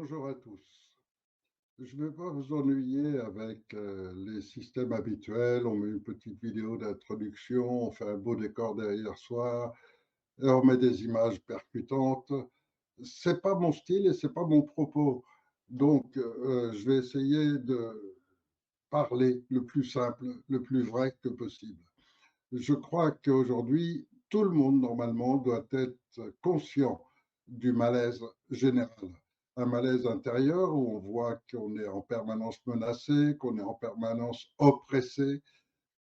Bonjour à tous. Je ne vais pas vous ennuyer avec les systèmes habituels. On met une petite vidéo d'introduction, on fait un beau décor derrière soi, et on met des images percutantes. C'est pas mon style et c'est pas mon propos. Donc, je vais essayer de parler le plus simple, le plus vrai que possible. Je crois qu'aujourd'hui, tout le monde, normalement, doit être conscient du malaise général. Un malaise intérieur où on voit qu'on est en permanence menacé, qu'on est en permanence oppressé,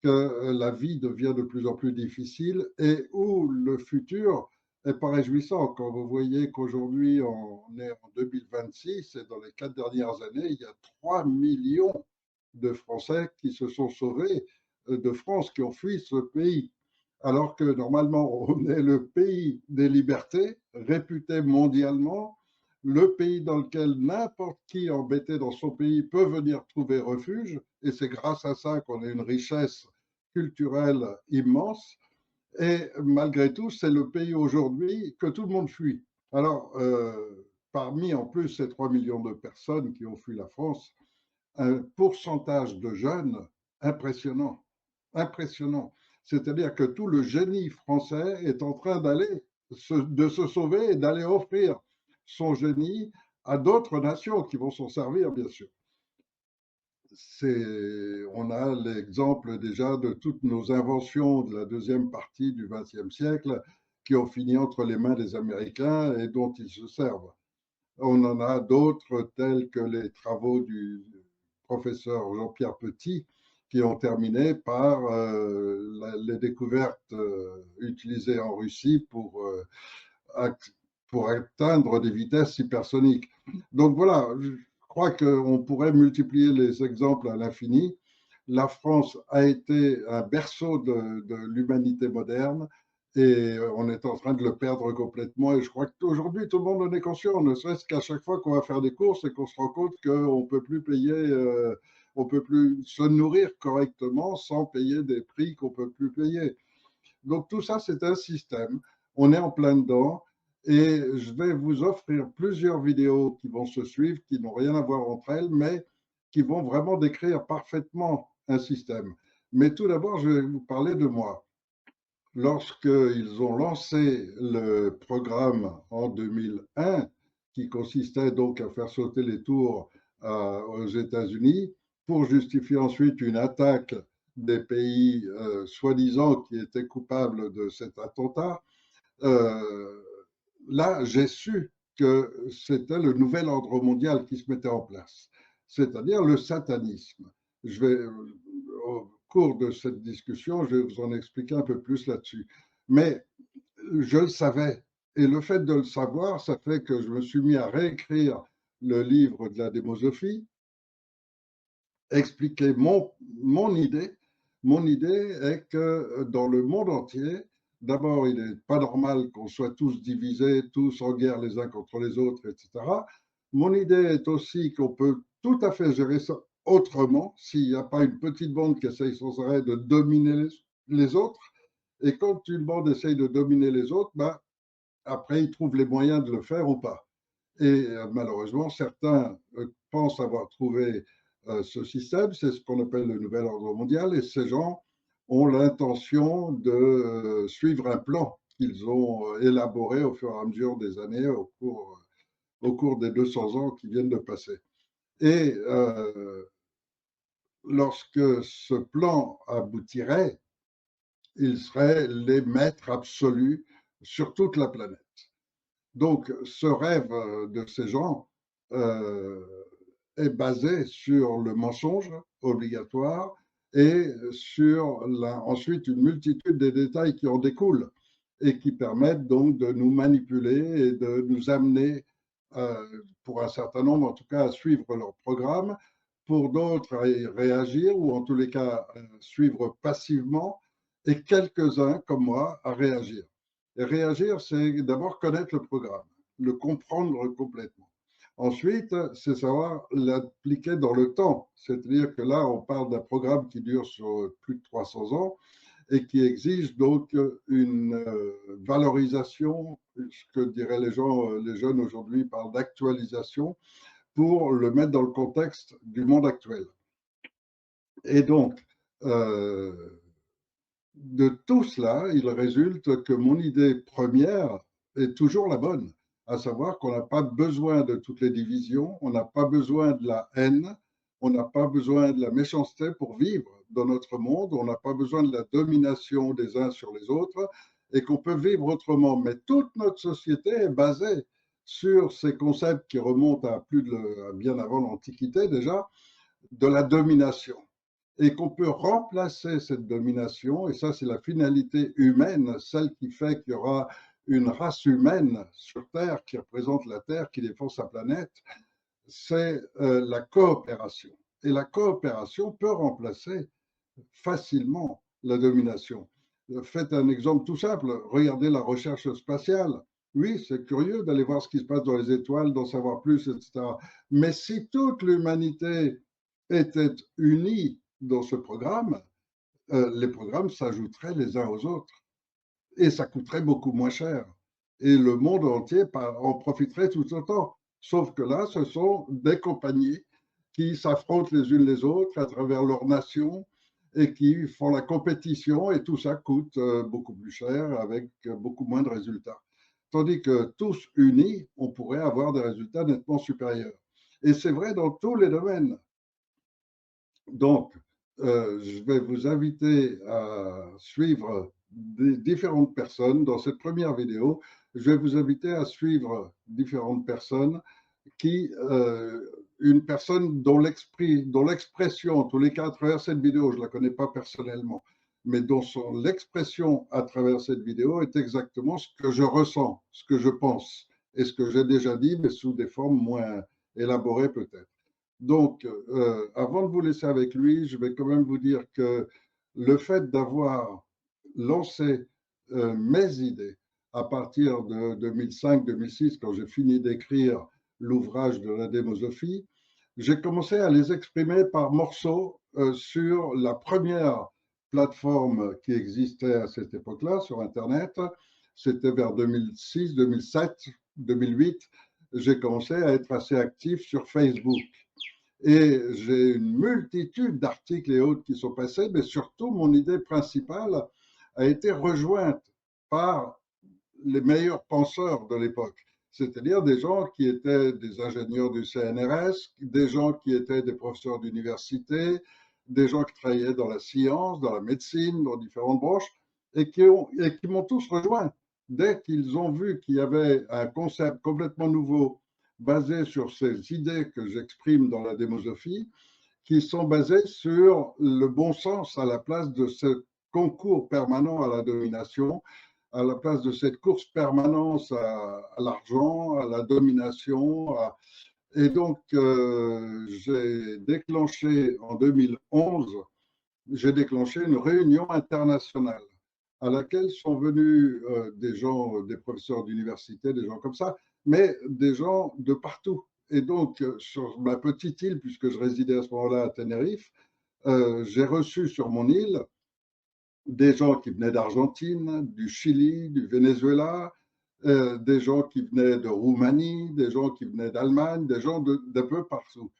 que la vie devient de plus en plus difficile et où le futur est pas réjouissant. Quand vous voyez qu'aujourd'hui, on est en 2026 et dans les 4 dernières années, il y a 3 millions de Français qui se sont sauvés de France, qui ont fui ce pays. Alors que normalement, on est le pays des libertés, réputé mondialement, le pays dans lequel n'importe qui embêté dans son pays peut venir trouver refuge, et c'est grâce à ça qu'on a une richesse culturelle immense. Et malgré tout, c'est le pays aujourd'hui que tout le monde fuit. Alors, parmi en plus ces 3 millions de personnes qui ont fui la France, un pourcentage de jeunes impressionnant, impressionnant. C'est-à-dire que tout le génie français est en train de se sauver et d'aller offrir son génie à d'autres nations qui vont s'en servir, bien sûr. On a l'exemple déjà de toutes nos inventions de la deuxième partie du XXe siècle qui ont fini entre les mains des Américains et dont ils se servent. On en a d'autres tels que les travaux du professeur Jean-Pierre Petit qui ont terminé par les découvertes utilisées en Russie pour atteindre des vitesses hypersoniques. Donc voilà, je crois qu'on pourrait multiplier les exemples à l'infini. La France a été un berceau de l'humanité moderne et on est en train de le perdre complètement. Et je crois qu'aujourd'hui, tout le monde en est conscient, ne serait-ce qu'à chaque fois qu'on va faire des courses et qu'on se rend compte qu'on ne peut plus payer, on peut plus se nourrir correctement sans payer des prix qu'on ne peut plus payer. Donc tout ça, c'est un système. On est en plein dedans et je vais vous offrir plusieurs vidéos qui vont se suivre, qui n'ont rien à voir entre elles, mais qui vont vraiment décrire parfaitement un système. Mais tout d'abord, je vais vous parler de moi. Lorsqu'ils ont lancé le programme en 2001, qui consistait donc à faire sauter les tours aux États-Unis, pour justifier ensuite une attaque des pays soi-disant qui étaient coupables de cet attentat, euh, là, j'ai su que c'était le nouvel ordre mondial qui se mettait en place, c'est-à-dire le satanisme. Au cours de cette discussion, je vais vous en expliquer un peu plus là-dessus. Mais je le savais. Et le fait de le savoir, ça fait que je me suis mis à réécrire le livre de la démosophie, expliquer mon idée. Mon idée est que dans le monde entier, d'abord, il n'est pas normal qu'on soit tous divisés, tous en guerre les uns contre les autres, etc. Mon idée est aussi qu'on peut tout à fait gérer ça autrement s'il n'y a pas une petite bande qui essaye sans arrêt de dominer les autres. Et quand une bande essaye de dominer les autres, ben, après, ils trouvent les moyens de le faire ou pas. Et malheureusement, certains pensent avoir trouvé ce système, c'est ce qu'on appelle le nouvel ordre mondial, et ces gens ont l'intention de suivre un plan qu'ils ont élaboré au fur et à mesure des années, au cours des 200 ans qui viennent de passer. Et lorsque ce plan aboutirait, ils seraient les maîtres absolus sur toute la planète. Donc, ce rêve de ces gens euh, est basé sur le mensonge obligatoire et sur ensuite une multitude de détails qui en découlent et qui permettent donc de nous manipuler et de nous amener, pour un certain nombre en tout cas, à suivre leur programme, pour d'autres à y réagir ou en tous les cas à suivre passivement et quelques-uns comme moi à réagir. Et réagir, c'est d'abord connaître le programme, le comprendre complètement. Ensuite, c'est savoir l'appliquer dans le temps. C'est-à-dire que là, on parle d'un programme qui dure sur plus de 300 ans et qui exige donc une valorisation, ce que diraient les gens, les jeunes aujourd'hui parlent d'actualisation, pour le mettre dans le contexte du monde actuel. Et donc, de tout cela, il résulte que mon idée première est toujours la bonne, à savoir qu'on n'a pas besoin de toutes les divisions, on n'a pas besoin de la haine, on n'a pas besoin de la méchanceté pour vivre dans notre monde, on n'a pas besoin de la domination des uns sur les autres et qu'on peut vivre autrement. Mais toute notre société est basée sur ces concepts qui remontent à bien avant l'Antiquité déjà, de la domination et qu'on peut remplacer cette domination, et ça c'est la finalité humaine, celle qui fait qu'il y aura une race humaine sur Terre qui représente la Terre, qui défend sa planète, c'est la coopération. Et la coopération peut remplacer facilement la domination. Faites un exemple tout simple, regardez la recherche spatiale. Oui, c'est curieux d'aller voir ce qui se passe dans les étoiles, d'en savoir plus, etc. Mais si toute l'humanité était unie dans ce programme, les programmes s'ajouteraient les uns aux autres et ça coûterait beaucoup moins cher. Et le monde entier en profiterait tout autant. Sauf que là, ce sont des compagnies qui s'affrontent les unes les autres à travers leurs nations et qui font la compétition et tout ça coûte beaucoup plus cher avec beaucoup moins de résultats. Tandis que tous unis, on pourrait avoir des résultats nettement supérieurs. Et c'est vrai dans tous les domaines. Donc, je vais vous inviter à suivre des différentes personnes. Dans cette première vidéo, je vais vous inviter à suivre différentes personnes une personne dont l'expression, en tous les cas à travers cette vidéo, je ne la connais pas personnellement, mais dont l'expression à travers cette vidéo est exactement ce que je ressens, ce que je pense et ce que j'ai déjà dit, mais sous des formes moins élaborées peut-être. Donc, avant de vous laisser avec lui, je vais quand même vous dire que le fait d'avoir lancé mes idées à partir de 2005-2006, quand j'ai fini d'écrire l'ouvrage de la démosophie, j'ai commencé à les exprimer par morceaux sur la première plateforme qui existait à cette époque-là sur Internet. C'était vers 2006, 2007, 2008. J'ai commencé à être assez actif sur Facebook. Et j'ai une multitude d'articles et autres qui sont passés, mais surtout mon idée principale a été rejointe par les meilleurs penseurs de l'époque, c'est-à-dire des gens qui étaient des ingénieurs du CNRS, des gens qui étaient des professeurs d'université, des gens qui travaillaient dans la science, dans la médecine, dans différentes branches, et qui m'ont tous rejoint. Dès qu'ils ont vu qu'il y avait un concept complètement nouveau basé sur ces idées que j'exprime dans la démosophie, qui sont basées sur le bon sens à la place de ce concours permanent à la domination, à la place de cette course permanente à l'argent, à la domination. Et donc, j'ai déclenché en 2011, j'ai déclenché une réunion internationale à laquelle sont venus des gens, des professeurs d'université, des gens comme ça, mais des gens de partout. Et donc, sur ma petite île, puisque je résidais à ce moment-là à Tenerife, j'ai reçu sur mon île des gens qui venaient d'Argentine, du Chili, du Venezuela, des gens qui venaient de Roumanie, des gens qui venaient d'Allemagne, des gens d'un peu partout.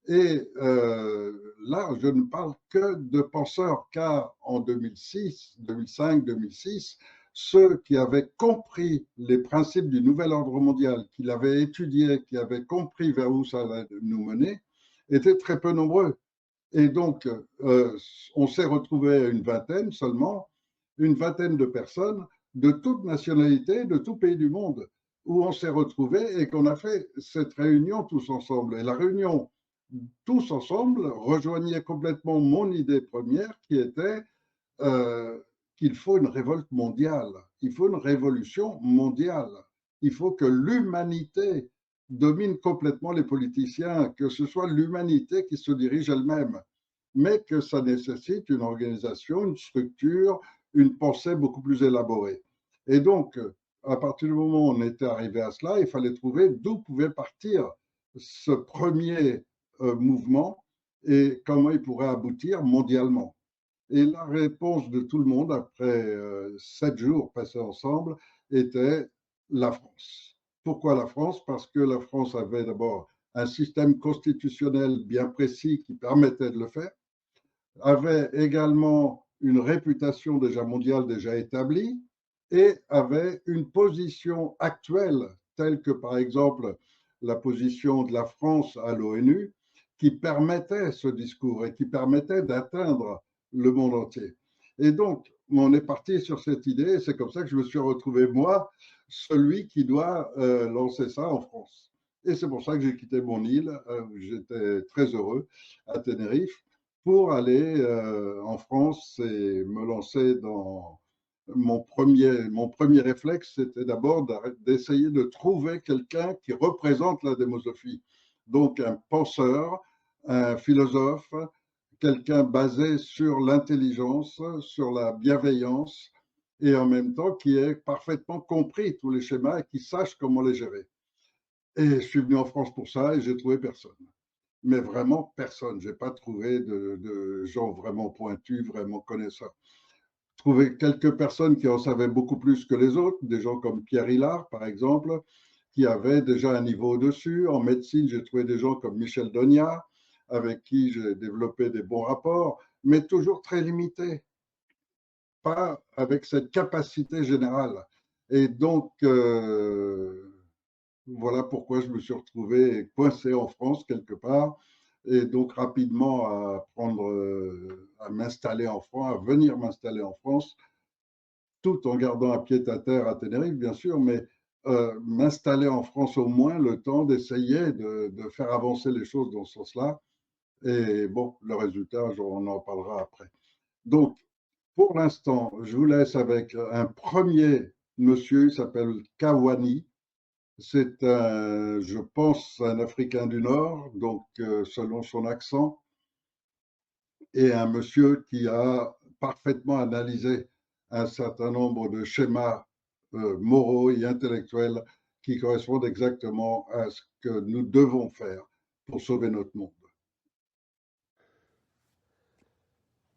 Et là, je ne parle que de penseurs, car en 2006, 2005, 2006, ceux qui avaient compris les principes du nouvel ordre mondial, qui l'avaient étudié, qui avaient compris vers où ça allait nous mener, étaient très peu nombreux. Et donc, on s'est retrouvé à une vingtaine seulement, une vingtaine de personnes de toutes nationalités, de tout pays du monde, où on s'est retrouvé et qu'on a fait cette réunion tous ensemble. Et la réunion tous ensemble rejoignait complètement mon idée première qui était euh, qu'il faut une révolte mondiale, il faut une révolution mondiale, il faut que l'humanité domine complètement les politiciens, que ce soit l'humanité qui se dirige elle-même, mais que ça nécessite une organisation, une structure, une pensée beaucoup plus élaborée. Et donc, à partir du moment où on était arrivé à cela, il fallait trouver d'où pouvait partir ce premier mouvement et comment il pourrait aboutir mondialement. Et la réponse de tout le monde, après 7 jours passés ensemble, était la France. Pourquoi la France? Parce que la France avait d'abord un système constitutionnel bien précis qui permettait de le faire, avait également une réputation déjà mondiale déjà établie et avait une position actuelle, telle que par exemple la position de la France à l'ONU, qui permettait ce discours et qui permettait d'atteindre le monde entier. Et donc, on est parti sur cette idée, et c'est comme ça que je me suis retrouvé, moi, celui qui doit lancer ça en France. Et c'est pour ça que j'ai quitté mon île, j'étais très heureux à Tenerife, pour aller en France et me lancer dans mon premier réflexe, c'était d'abord d'essayer de trouver quelqu'un qui représente la démosophie. Donc un penseur, un philosophe, quelqu'un basé sur l'intelligence, sur la bienveillance et en même temps qui ait parfaitement compris tous les schémas et qui sache comment les gérer. Et je suis venu en France pour ça et j'ai trouvé personne. Mais vraiment personne. Je n'ai pas trouvé de gens vraiment pointus, vraiment connaissants. Trouvé quelques personnes qui en savaient beaucoup plus que les autres, des gens comme Pierre Hillard, par exemple, qui avaient déjà un niveau au-dessus. En médecine, j'ai trouvé des gens comme Michel Donia, avec qui j'ai développé des bons rapports, mais toujours très limités, pas avec cette capacité générale. Et donc, voilà pourquoi je me suis retrouvé coincé en France quelque part et donc rapidement à prendre, à m'installer en France, à venir m'installer en France, tout en gardant un pied à terre à Tenerife, bien sûr, mais m'installer en France au moins le temps d'essayer de faire avancer les choses dans ce sens-là. Et bon, le résultat, on en parlera après. Donc, pour l'instant, je vous laisse avec un premier monsieur, il s'appelle Kawani. C'est un, je pense, un Africain du Nord, donc selon son accent, et un monsieur qui a parfaitement analysé un certain nombre de schémas moraux et intellectuels qui correspondent exactement à ce que nous devons faire pour sauver notre monde.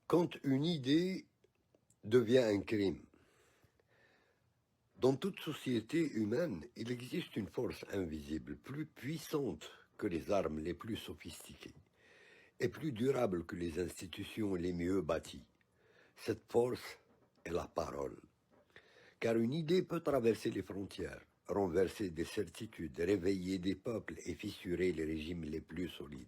Quand une idée devient un crime, dans toute société humaine, il existe une force invisible, plus puissante que les armes les plus sophistiquées, et plus durable que les institutions les mieux bâties. Cette force est la parole. Car une idée peut traverser les frontières, renverser des certitudes, réveiller des peuples et fissurer les régimes les plus solides.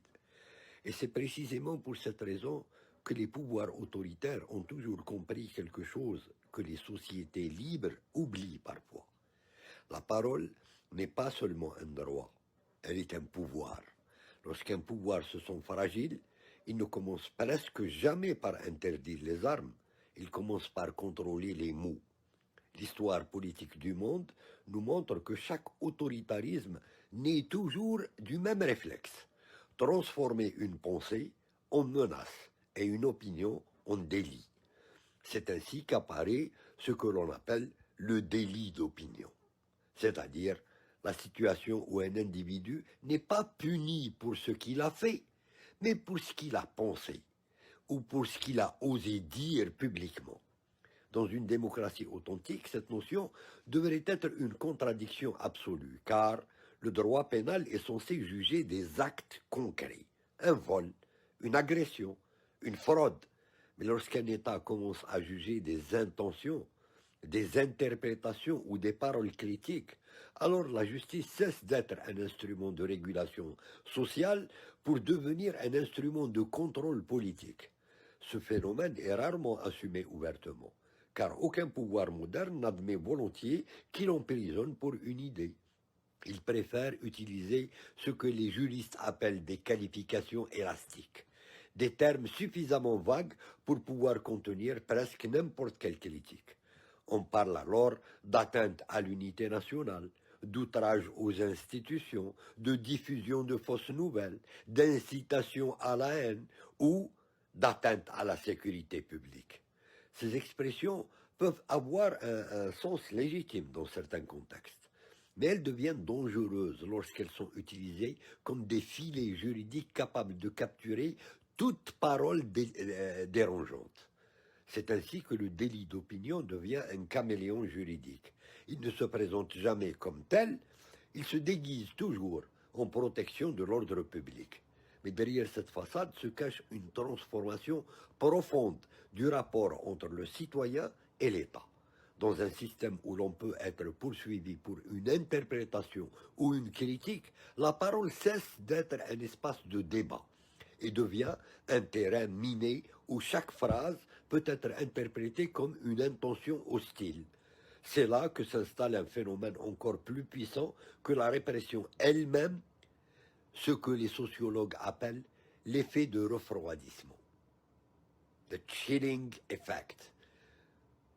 Et c'est précisément pour cette raison que les pouvoirs autoritaires ont toujours compris quelque chose que les sociétés libres oublient parfois. La parole n'est pas seulement un droit, elle est un pouvoir. Lorsqu'un pouvoir se sent fragile, il ne commence presque jamais par interdire les armes, il commence par contrôler les mots. L'histoire politique du monde nous montre que chaque autoritarisme naît toujours du même réflexe: transformer une pensée en menace et une opinion en délit. C'est ainsi qu'apparaît ce que l'on appelle le délit d'opinion, c'est-à-dire la situation où un individu n'est pas puni pour ce qu'il a fait, mais pour ce qu'il a pensé ou pour ce qu'il a osé dire publiquement. Dans une démocratie authentique, cette notion devrait être une contradiction absolue, car le droit pénal est censé juger des actes concrets, un vol, une agression, une fraude. Mais lorsqu'un État commence à juger des intentions, des interprétations ou des paroles critiques, alors la justice cesse d'être un instrument de régulation sociale pour devenir un instrument de contrôle politique. Ce phénomène est rarement assumé ouvertement, car aucun pouvoir moderne n'admet volontiers qu'il emprisonne pour une idée. Il préfère utiliser ce que les juristes appellent des qualifications élastiques, des termes suffisamment vagues pour pouvoir contenir presque n'importe quelle critique. On parle alors d'atteinte à l'unité nationale, d'outrage aux institutions, de diffusion de fausses nouvelles, d'incitation à la haine ou d'atteinte à la sécurité publique. Ces expressions peuvent avoir un sens légitime dans certains contextes, mais elles deviennent dangereuses lorsqu'elles sont utilisées comme des filets juridiques capables de capturer toute parole dérangeante. C'est ainsi que le délit d'opinion devient un caméléon juridique. Il ne se présente jamais comme tel, il se déguise toujours en protection de l'ordre public. Mais derrière cette façade se cache une transformation profonde du rapport entre le citoyen et l'État. Dans un système où l'on peut être poursuivi pour une interprétation ou une critique, la parole cesse d'être un espace de débat et devient un terrain miné où chaque phrase peut être interprétée comme une intention hostile. C'est là que s'installe un phénomène encore plus puissant que la répression elle-même, ce que les sociologues appellent l'effet de refroidissement, the chilling effect.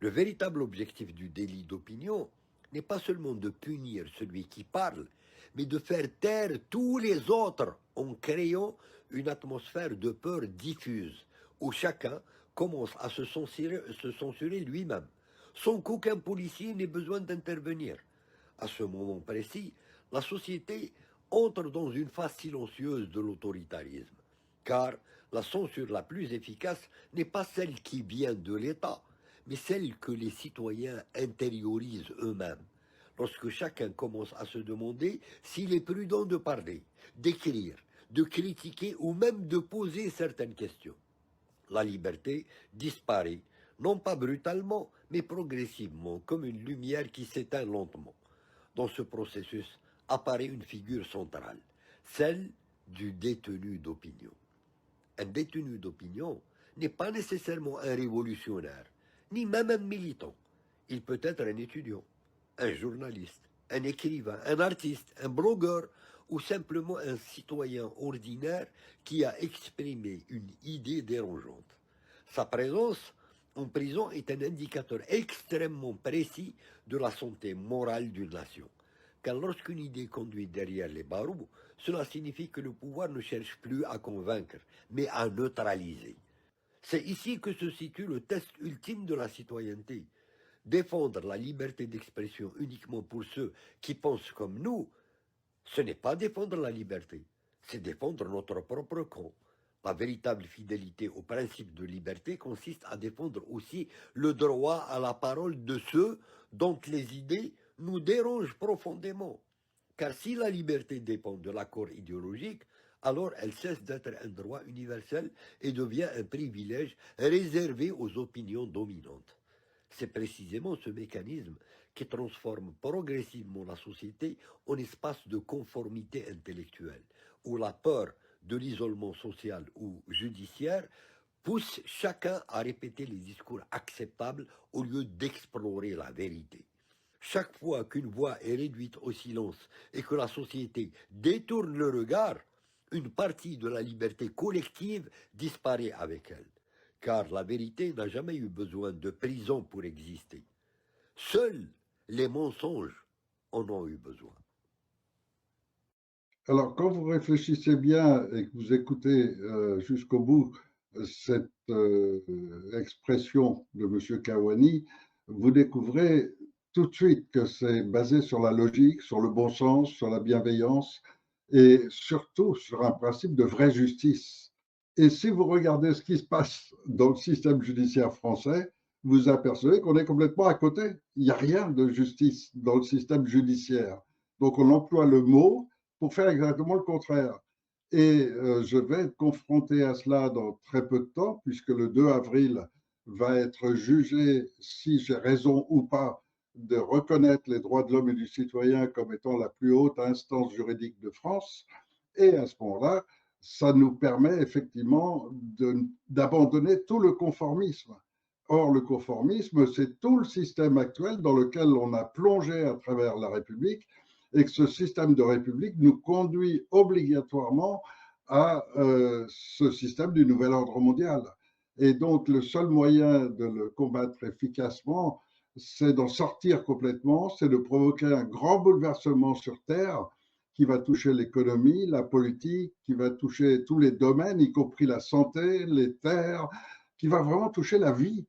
Le véritable objectif du délit d'opinion n'est pas seulement de punir celui qui parle, mais de faire taire tous les autres en créant une atmosphère de peur diffuse, où chacun commence à se censurer lui-même, sans qu'aucun policier n'ait besoin d'intervenir. À ce moment précis, la société entre dans une phase silencieuse de l'autoritarisme, car la censure la plus efficace n'est pas celle qui vient de l'État, mais celle que les citoyens intériorisent eux-mêmes. Lorsque chacun commence à se demander s'il est prudent de parler, d'écrire, de critiquer ou même de poser certaines questions, la liberté disparaît, non pas brutalement, mais progressivement, comme une lumière qui s'éteint lentement. Dans ce processus apparaît une figure centrale, celle du détenu d'opinion. Un détenu d'opinion n'est pas nécessairement un révolutionnaire, ni même un militant. Il peut être un étudiant, un journaliste, un écrivain, un artiste, un blogueur ou simplement un citoyen ordinaire qui a exprimé une idée dérangeante. Sa présence en prison est un indicateur extrêmement précis de la santé morale d'une nation. Car lorsqu'une idée conduit derrière les barreaux, cela signifie que le pouvoir ne cherche plus à convaincre, mais à neutraliser. C'est ici que se situe le test ultime de la citoyenneté. Défendre la liberté d'expression uniquement pour ceux qui pensent comme nous, ce n'est pas défendre la liberté, c'est défendre notre propre camp. La véritable fidélité au principe de liberté consiste à défendre aussi le droit à la parole de ceux dont les idées nous dérangent profondément. Car si la liberté dépend de l'accord idéologique, alors elle cesse d'être un droit universel et devient un privilège réservé aux opinions dominantes. C'est précisément ce mécanisme qui transforme progressivement la société en espace de conformité intellectuelle, où la peur de l'isolement social ou judiciaire pousse chacun à répéter les discours acceptables au lieu d'explorer la vérité. Chaque fois qu'une voix est réduite au silence et que la société détourne le regard, une partie de la liberté collective disparaît avec elle. Car la vérité n'a jamais eu besoin de prison pour exister. Seuls les mensonges en ont eu besoin. Alors, quand vous réfléchissez bien et que vous écoutez jusqu'au bout cette expression de M. Kawani, vous découvrez tout de suite que c'est basé sur la logique, sur le bon sens, sur la bienveillance et surtout sur un principe de vraie justice. Et si vous regardez ce qui se passe dans le système judiciaire français, vous apercevez qu'on est complètement à côté. Il n'y a rien de justice dans le système judiciaire. Donc on emploie le mot pour faire exactement le contraire. Et je vais être confronté à cela dans très peu de temps, puisque le 2 avril va être jugé si j'ai raison ou pas de reconnaître les droits de l'homme et du citoyen comme étant la plus haute instance juridique de France. Et à ce moment-là, ça nous permet effectivement d'abandonner tout le conformisme. Or, le conformisme, c'est tout le système actuel dans lequel on a plongé à travers la République et que ce système de République nous conduit obligatoirement à ce système du nouvel ordre mondial. Et donc, le seul moyen de le combattre efficacement, c'est d'en sortir complètement, c'est de provoquer un grand bouleversement sur Terre qui va toucher l'économie, la politique, qui va toucher tous les domaines, y compris la santé, les terres, qui va vraiment toucher la vie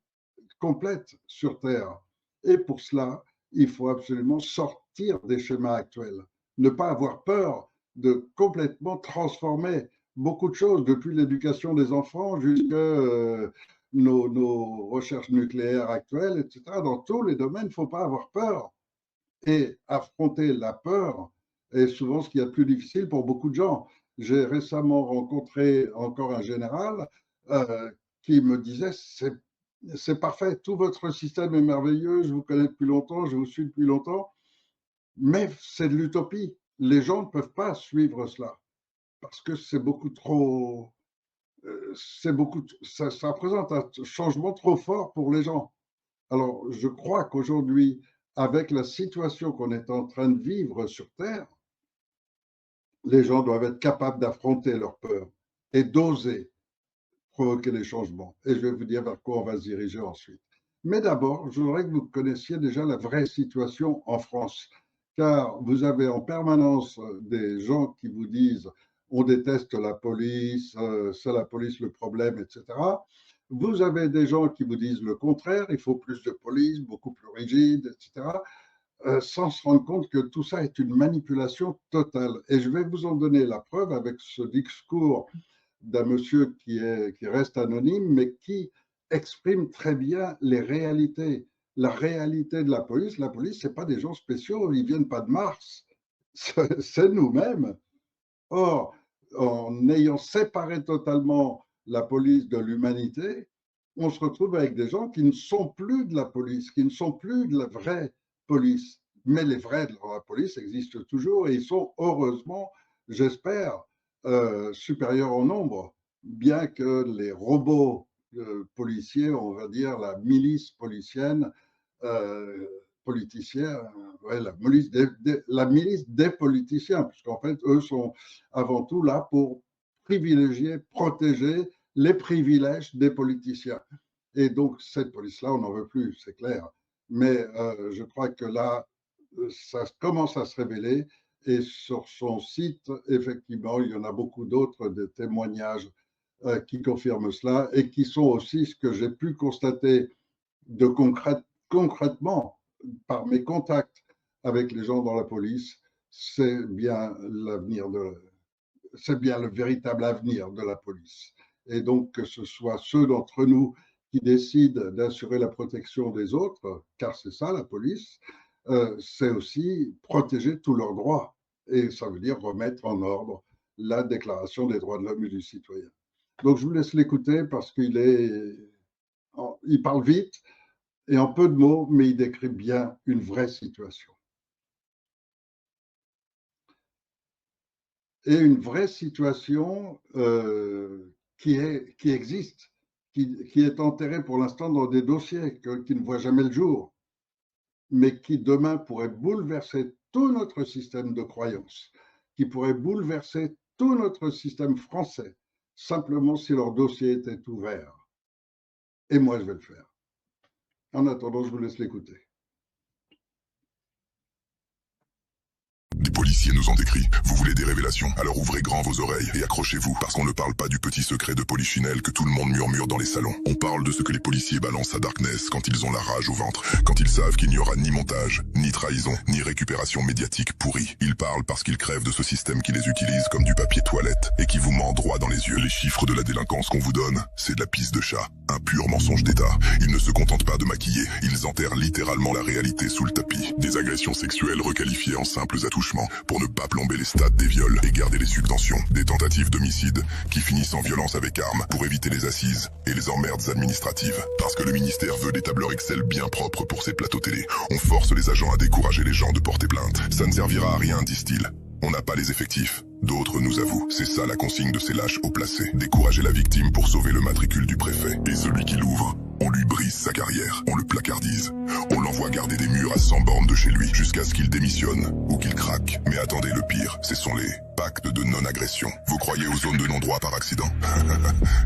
complète sur Terre. Et pour cela, il faut absolument sortir des schémas actuels, ne pas avoir peur de complètement transformer beaucoup de choses, depuis l'éducation des enfants jusqu'à nos recherches nucléaires actuelles, etc. Dans tous les domaines, il ne faut pas avoir peur. Et affronter la peur, est souvent ce qu'il y a de plus difficile pour beaucoup de gens. J'ai récemment rencontré encore un général qui me disait c'est parfait, tout votre système est merveilleux, je vous connais depuis longtemps, je vous suis depuis longtemps, mais c'est de l'utopie. Les gens ne peuvent pas suivre cela parce que c'est beaucoup trop, ça représente un changement trop fort pour les gens. Alors, je crois qu'aujourd'hui, avec la situation qu'on est en train de vivre sur Terre, les gens doivent être capables d'affronter leur peur et d'oser provoquer des changements. Et je vais vous dire vers quoi on va se diriger ensuite. Mais d'abord, je voudrais que vous connaissiez déjà la vraie situation en France, car vous avez en permanence des gens qui vous disent on déteste la police, c'est la police le problème, etc. Vous avez des gens qui vous disent le contraire, il faut plus de police, beaucoup plus rigide, etc., sans se rendre compte que tout ça est une manipulation totale. Et je vais vous en donner la preuve avec ce discours d'un monsieur qui reste anonyme, mais qui exprime très bien les réalités. La réalité de la police, ce n'est pas des gens spéciaux, ils ne viennent pas de Mars, c'est nous-mêmes. Or, en ayant séparé totalement la police de l'humanité, on se retrouve avec des gens qui ne sont plus de la police, qui ne sont plus de la vraie police. Mais les vrais de la police existent toujours et ils sont heureusement, j'espère, supérieurs en nombre, bien que les robots policiers, on va dire la milice politicienne, ouais, la milice des politiciens, puisqu'en fait, eux sont avant tout là pour privilégier, protéger les privilèges des politiciens. Et donc, cette police-là, on n'en veut plus, c'est clair. Mais je crois que là, ça commence à se révéler. Et sur son site, effectivement, il y en a beaucoup d'autres de témoignages qui confirment cela et qui sont aussi ce que j'ai pu constater de concrètement par mes contacts avec les gens dans la police, c'est bien le véritable avenir de la police. Et donc, que ce soit ceux d'entre nous qui décident d'assurer la protection des autres, car c'est ça la police, c'est aussi protéger tous leurs droits. Et ça veut dire remettre en ordre la Déclaration des droits de l'homme et du citoyen. Donc, je vous laisse l'écouter parce qu'il parle vite et en peu de mots, mais il décrit bien une vraie situation. Et une vraie situation qui existe, qui est enterrée pour l'instant dans des dossiers qui ne voient jamais le jour, mais qui demain pourrait bouleverser tout notre système de croyance, qui pourrait bouleverser tout notre système français, simplement si leur dossier était ouvert. Et moi, je vais le faire. En attendant, je vous laisse l'écouter. Des policiers nous ont écrit. Vous voulez des révélations? Alors ouvrez grand vos oreilles et accrochez-vous, parce qu'on ne parle pas du petit secret de Polichinelle que tout le monde murmure dans les salons. On parle de ce que les policiers balancent à Darkness quand ils ont la rage au ventre, quand ils savent qu'il n'y aura ni montage, ni trahison, ni récupération médiatique pourrie. Ils parlent parce qu'ils crèvent de ce système qui les utilise comme du papier toilette et qui vous ment droit dans les yeux. Les chiffres de la délinquance qu'on vous donne, c'est de la pisse de chat. Un pur mensonge d'État. Ils ne se contentent pas de maquiller, ils enterrent littéralement la réalité sous le tapis. Des agressions sexuelles requalifiées en simples attouchements pour ne pas plomber les stats des viols et garder les subventions. Des tentatives d'homicide qui finissent en violence avec armes pour éviter les assises et les emmerdes administratives. Parce que le ministère veut des tableurs Excel bien propres pour ses plateaux télé. On force les agents à décourager les gens de porter plainte. Ça ne servira à rien, disent-ils. On n'a pas les effectifs. D'autres nous avouent. C'est ça la consigne de ces lâches haut placés. Décourager la victime pour sauver le matricule du préfet. Et celui qui l'ouvre, on lui brise sa carrière. On le placardise. On l'envoie garder des murs à 100 bornes de chez lui jusqu'à ce qu'il démissionne ou qu'il craque. Mais attendez, le pire, ce sont les pactes de non-agression. Vous croyez aux zones de non-droit par accident?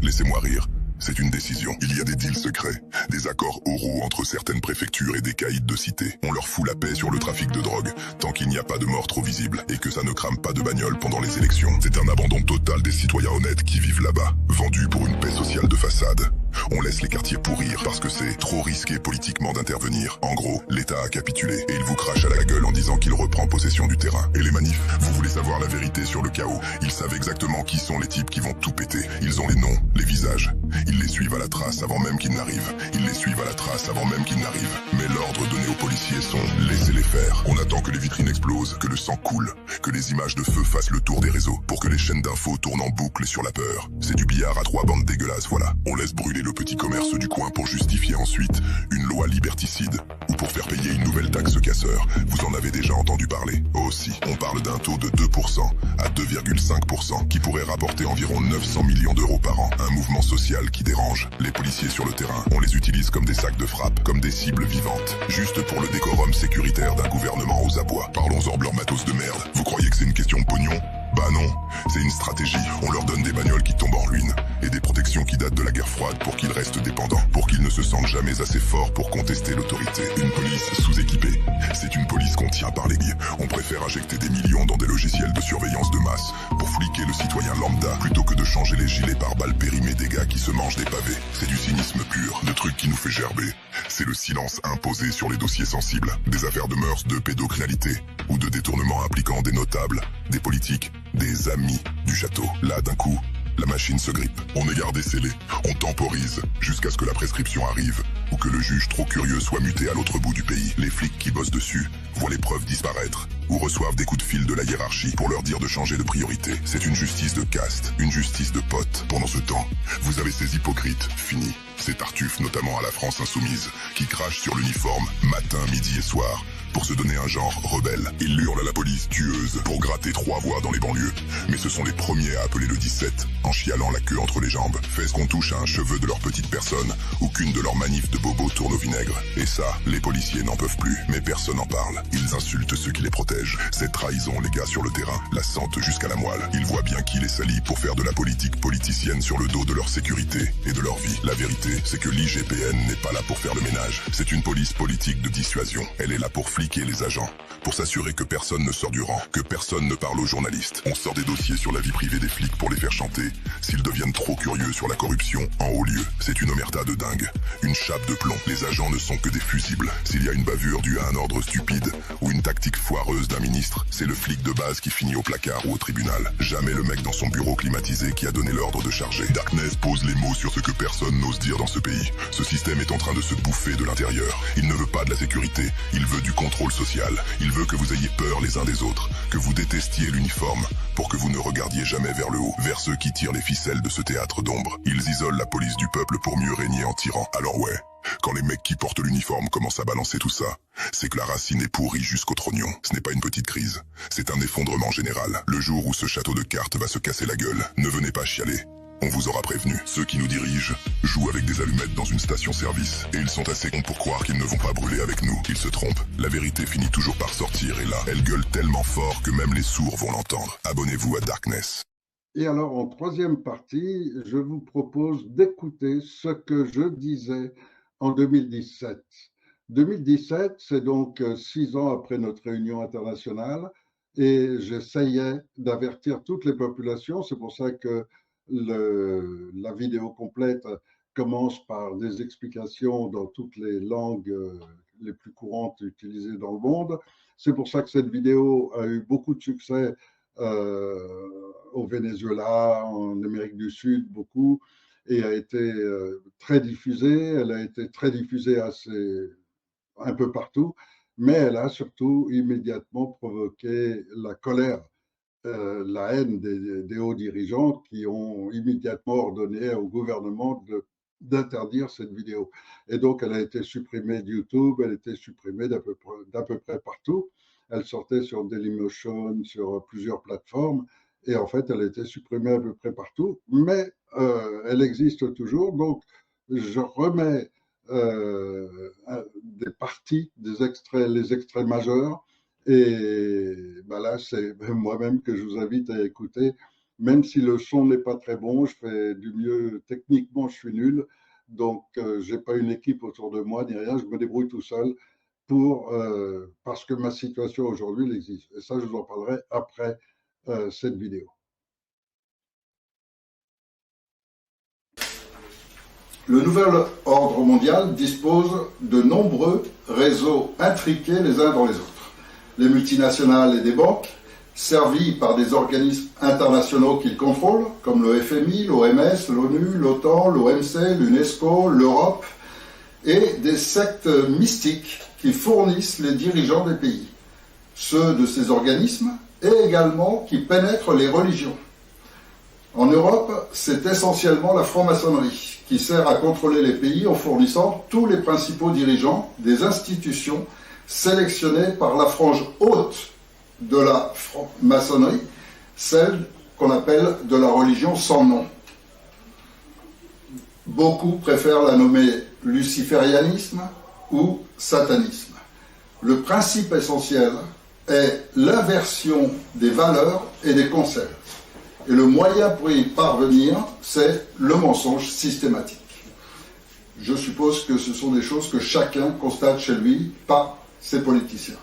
Laissez-moi rire. C'est une décision. Il y a des deals secrets, des accords oraux entre certaines préfectures et des caïds de cité. On leur fout la paix sur le trafic de drogue, tant qu'il n'y a pas de mort trop visible et que ça ne crame pas de bagnole pendant les élections. C'est un abandon total des citoyens honnêtes qui vivent là-bas, vendus pour une paix sociale de façade. On laisse les quartiers pourrir parce que c'est trop risqué politiquement d'intervenir. En gros, l'État a capitulé et il vous crache à la gueule en disant qu'il reprend possession du terrain. Et les manifs, vous voulez savoir la vérité sur le chaos. Ils savent exactement qui sont les types qui vont tout péter. Ils ont les noms, les visages. Ils les suivent à la trace avant même qu'ils n'arrivent. Ils les suivent à la trace avant même qu'ils n'arrivent. Mais l'ordre donné aux policiers sont laissez-les faire. On attend que les vitrines explosent, que le sang coule, que les images de feu fassent le tour des réseaux pour que les chaînes d'infos tournent en boucle sur la peur. C'est du billard à 3 bandes dégueulasses, voilà. On laisse brûler le petit commerce du coin pour justifier ensuite une loi liberticide ou pour faire payer une nouvelle taxe casseur. Vous en avez déjà entendu parler. Aussi, on parle d'un taux de 2% à 2,5% qui pourrait rapporter environ 900 millions d'euros par an. Un mouvement social qui dérange. Les policiers sur le terrain, on les utilise comme des sacs de frappe, comme des cibles vivantes. Juste pour le décorum sécuritaire d'un gouvernement aux abois. Parlons-en, blanc matos de merde. Vous croyez que c'est une question de pognon ? Bah non, c'est une stratégie. On leur donne des bagnoles qui tombent en ruine et des protections qui datent de la guerre froide pour qu'ils restent dépendants, pour qu'ils ne se sentent jamais assez forts pour contester l'autorité. Une police sous-équipée, c'est une police qu'on tient par les pieds. On préfère injecter des millions dans des logiciels de surveillance de masse pour fliquer le citoyen lambda plutôt que de changer les gilets par balles périmés des gars qui se mangent des pavés. C'est du cynisme pur. Le truc qui nous fait gerber, c'est le silence imposé sur les dossiers sensibles. Des affaires de mœurs, de pédocriminalité ou de détournement impliquant des notables, des politiques, des amis du château. Là, d'un coup, la machine se grippe. On est gardé scellé. On temporise jusqu'à ce que la prescription arrive ou que le juge trop curieux soit muté à l'autre bout du pays. Les flics qui bossent dessus voient les preuves disparaître ou reçoivent des coups de fil de la hiérarchie pour leur dire de changer de priorité. C'est une justice de caste, une justice de potes. Pendant ce temps, vous avez ces hypocrites finis. Ces tartuffes, notamment à la France insoumise, qui crachent sur l'uniforme matin, midi et soir pour se donner un genre rebelle. Ils hurlent à la police tueuse pour gratter 3 voix dans les banlieues. Mais ce sont les premiers à appeler le 17 en chialant la queue entre les jambes. Fait-ce qu'on touche à un cheveu de leur petite personne ou qu'une de leurs manifs de bobo tourne au vinaigre. Et ça, les policiers n'en peuvent plus. Mais personne n'en parle. Ils insultent ceux qui les protègent. Cette trahison, les gars sur le terrain, la sentent jusqu'à la moelle. Ils voient bien qui les salit pour faire de la politique politicienne sur le dos de leur sécurité et de leur vie. La vérité, c'est que l'IGPN n'est pas là pour faire le ménage. C'est une police politique de dissuasion. Elle est là pour fliquer les agents, pour s'assurer que personne ne sort du rang, que personne ne parle aux journalistes. On sort des dossiers sur la vie privée des flics pour les faire chanter. S'ils deviennent trop curieux sur la corruption, en haut lieu, c'est une omerta de dingue. Une chape de plomb. Les agents ne sont que des fusibles. S'il y a une bavure due à un ordre stupide ou une tactique foireuse d'un ministre, c'est le flic de base qui finit au placard ou au tribunal. Jamais le mec dans son bureau climatisé qui a donné l'ordre de charger. Darkness pose les mots sur ce que personne n'ose dire dans ce pays. Ce système est en train de se bouffer de l'intérieur. Il ne veut pas de la sécurité, il veut du contrôle social. Il veut que vous ayez peur les uns des autres, que vous détestiez l'uniforme, pour que vous ne regardiez jamais vers le haut, vers ceux qui tirent les ficelles de ce théâtre d'ombre. Ils isolent la police du peuple pour mieux régner en tyran. Alors ouais, quand les mecs qui portent l'uniforme commencent à balancer tout ça, c'est que la racine est pourrie jusqu'au trognon. Ce n'est pas une petite crise, c'est un effondrement général. Le jour où ce château de cartes va se casser la gueule, ne venez pas chialer. On vous aura prévenu. Ceux qui nous dirigent jouent avec des allumettes dans une station-service. Et ils sont assez cons pour croire qu'ils ne vont pas brûler avec nous. Ils se trompent. La vérité finit toujours par sortir et là, elle gueule tellement fort que même les sourds vont l'entendre. Abonnez-vous à Darkness. Et alors, en troisième partie, je vous propose d'écouter ce que je disais en 2017. 2017, c'est donc 6 ans après notre réunion internationale et j'essayais d'avertir toutes les populations. C'est pour ça que la vidéo complète commence par des explications dans toutes les langues les plus courantes utilisées dans le monde. C'est pour ça que cette vidéo a eu beaucoup de succès au Venezuela, en Amérique du Sud, beaucoup, et a été très diffusée. Elle a été très diffusée un peu partout, mais elle a surtout immédiatement provoqué la colère, la haine des hauts dirigeants qui ont immédiatement ordonné au gouvernement d'interdire cette vidéo. Et donc, elle a été supprimée de YouTube, elle a été supprimée d'à peu près partout. Elle sortait sur Dailymotion, sur plusieurs plateformes, et en fait, elle a été supprimée à peu près partout, mais elle existe toujours. Donc, je remets des parties, les extraits majeurs, et ben là, c'est moi-même que je vous invite à écouter, même si le son n'est pas très bon, je fais du mieux, techniquement, je suis nul, donc je n'ai pas une équipe autour de moi, ni rien, je me débrouille tout seul parce que ma situation aujourd'hui, elle existe. Et ça, je vous en parlerai après cette vidéo. Le nouvel ordre mondial dispose de nombreux réseaux intriqués les uns dans les autres. Les multinationales et des banques, servis par des organismes internationaux qu'ils contrôlent, comme le FMI, l'OMS, l'ONU, l'OTAN, l'OMC, l'UNESCO, l'Europe, et des sectes mystiques qui fournissent les dirigeants des pays. Ceux de ces organismes, et également qui pénètrent les religions. En Europe, c'est essentiellement la franc-maçonnerie qui sert à contrôler les pays en fournissant tous les principaux dirigeants des institutions sélectionnées par la frange haute de la maçonnerie, celle qu'on appelle de la religion sans nom. Beaucoup préfèrent la nommer luciférianisme ou satanisme. Le principe essentiel est l'inversion des valeurs et des concepts. Et le moyen pour y parvenir, c'est le mensonge systématique. Je suppose que ce sont des choses que chacun constate chez lui, pas ses politiciens.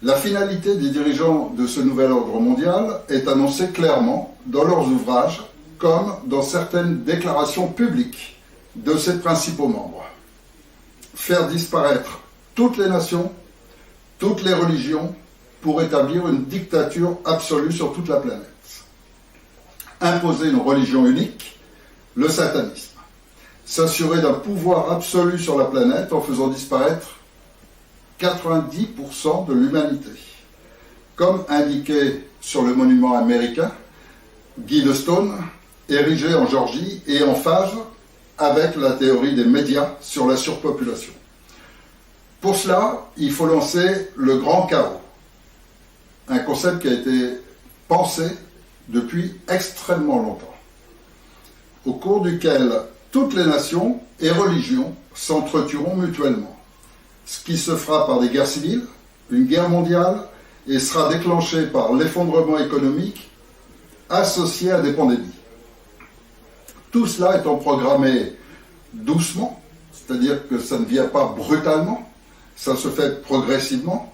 La finalité des dirigeants de ce nouvel ordre mondial est annoncée clairement dans leurs ouvrages, comme dans certaines déclarations publiques de ses principaux membres. Faire disparaître toutes les nations, toutes les religions, pour établir une dictature absolue sur toute la planète. Imposer une religion unique, le satanisme. S'assurer d'un pouvoir absolu sur la planète en faisant disparaître 90% de l'humanité. Comme indiqué sur le monument américain, Guy de Stone, érigé en Géorgie et en phase avec la théorie des médias sur la surpopulation. Pour cela, il faut lancer le grand chaos, un concept qui a été pensé depuis extrêmement longtemps, au cours duquel toutes les nations et religions s'entretueront mutuellement, ce qui se fera par des guerres civiles, une guerre mondiale, et sera déclenché par l'effondrement économique associé à des pandémies. Tout cela étant programmé doucement, c'est-à-dire que ça ne vient pas brutalement, ça se fait progressivement,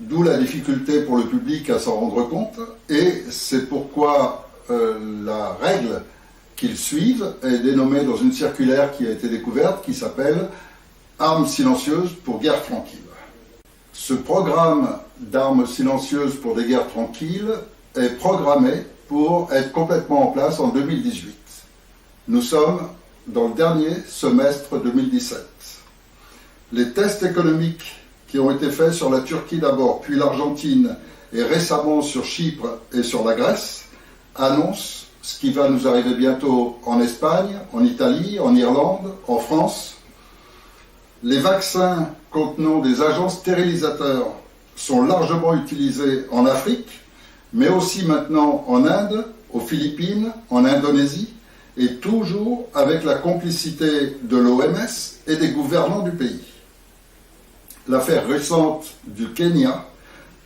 d'où la difficulté pour le public à s'en rendre compte, et c'est pourquoi la règle qu'ils suivent est dénommée dans une circulaire qui a été découverte, qui s'appelle « Armes silencieuses pour guerre tranquille ». Ce programme d'armes silencieuses pour des guerres tranquilles est programmé pour être complètement en place en 2018. Nous sommes dans le dernier semestre 2017. Les tests économiques qui ont été faits sur la Turquie d'abord, puis l'Argentine, et récemment sur Chypre et sur la Grèce, annoncent ce qui va nous arriver bientôt en Espagne, en Italie, en Irlande, en France. Les vaccins contenant des agents stérilisateurs sont largement utilisés en Afrique, mais aussi maintenant en Inde, aux Philippines, en Indonésie, et toujours avec la complicité de l'OMS et des gouvernants du pays. L'affaire récente du Kenya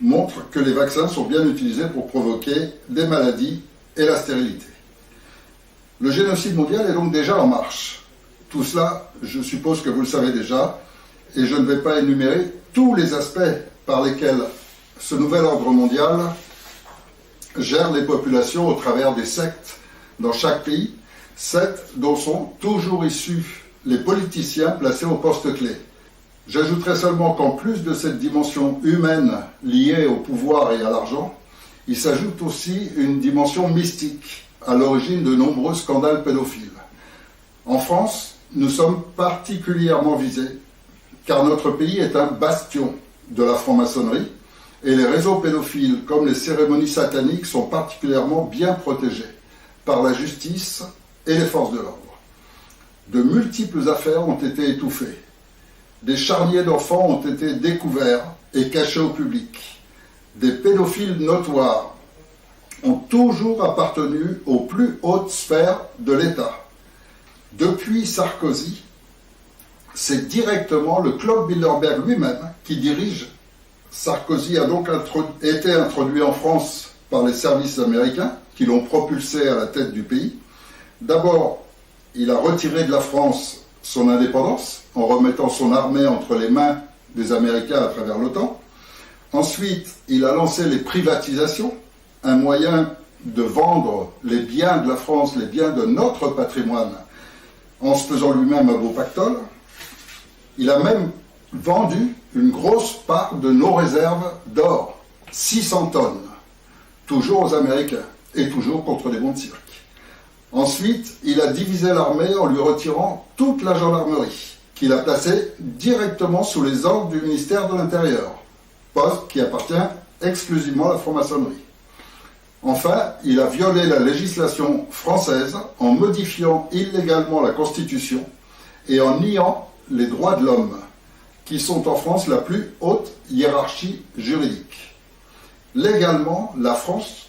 montre que les vaccins sont bien utilisés pour provoquer des maladies et la stérilité. Le génocide mondial est donc déjà en marche. Tout cela, je suppose que vous le savez déjà, et je ne vais pas énumérer tous les aspects par lesquels ce nouvel ordre mondial gère les populations au travers des sectes dans chaque pays, sectes dont sont toujours issus les politiciens placés au poste clé. J'ajouterai seulement qu'en plus de cette dimension humaine liée au pouvoir et à l'argent, il s'ajoute aussi une dimension mystique à l'origine de nombreux scandales pédophiles. En France, nous sommes particulièrement visés car notre pays est un bastion de la franc-maçonnerie et les réseaux pédophiles comme les cérémonies sataniques sont particulièrement bien protégés par la justice et les forces de l'ordre. De multiples affaires ont été étouffées. Des charniers d'enfants ont été découverts et cachés au public. Des pédophiles notoires ont toujours appartenu aux plus hautes sphères de l'État. Depuis Sarkozy, c'est directement le Claude Bilderberg lui-même qui dirige. Sarkozy a donc été introduit en France par les services américains qui l'ont propulsé à la tête du pays. D'abord, il a retiré de la France son indépendance en remettant son armée entre les mains des Américains à travers l'OTAN. Ensuite, il a lancé les privatisations, un moyen de vendre les biens de la France, les biens de notre patrimoine, en se faisant lui-même un beau pactole. Il a même vendu une grosse part de nos réserves d'or, 600 tonnes, toujours aux Américains, et toujours contre des bons de cirque. Ensuite, il a divisé l'armée en lui retirant toute la gendarmerie, qu'il a placée directement sous les ordres du ministère de l'Intérieur, poste qui appartient exclusivement à la franc-maçonnerie. Enfin, il a violé la législation française en modifiant illégalement la Constitution et en niant les droits de l'homme, qui sont en France la plus haute hiérarchie juridique. Légalement, la France